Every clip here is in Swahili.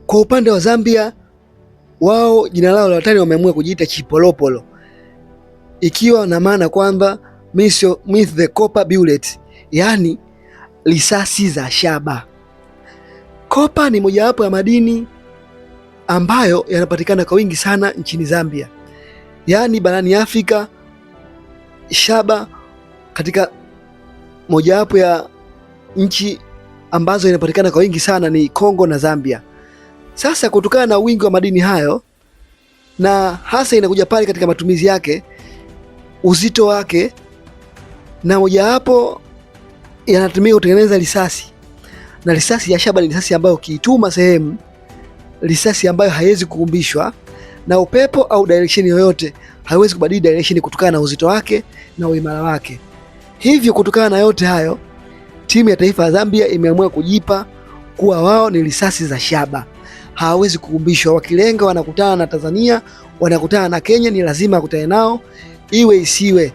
Kwa upande wa Zambia, wao jina lao la watani wameamua kujiita Chipolopolo, ikiwa na maana kwamba with the copper bullet, yaani risasi za shaba. Kopa ni mojawapo ya madini ambayo yanapatikana kwa wingi sana nchini Zambia, yaani barani Afrika. Shaba katika mojawapo ya nchi ambazo inapatikana kwa wingi sana ni Kongo na Zambia. Sasa kutokana na wingi wa madini hayo, na hasa inakuja pale katika matumizi yake, uzito wake, na mojawapo yanatumika kutengeneza risasi, na risasi ya shaba ni risasi ambayo ukiituma sehemu, risasi ambayo haiwezi kuumbishwa na upepo au direction yoyote, haiwezi kubadili direction kutokana na uzito wake na uimara wake. Hivyo kutokana na yote hayo, timu ya taifa ya Zambia imeamua kujipa kuwa wao ni risasi za shaba, hawawezi kuumbishwa. Wakilenga wanakutana na Tanzania, wanakutana na Kenya, ni lazima akutane nao iwe isiwe.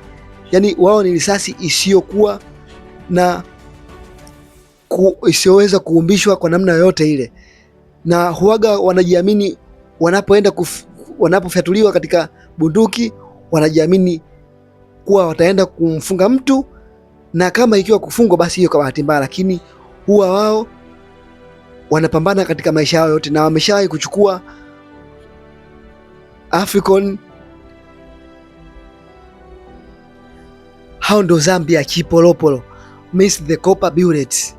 Yani wao ni risasi isiyokuwa na isiyoweza kuumbishwa kwa namna yoyote ile, na huaga wanajiamini wanapofyatuliwa katika bunduki, wanajiamini kuwa wataenda kumfunga mtu, na kama ikiwa kufungwa basi hiyo kwa bahati mbaya, lakini huwa wao wanapambana katika maisha yao yote, na wameshawahi kuchukua African. Hao ndo Zambia Chipolopolo, miss the copper bullet.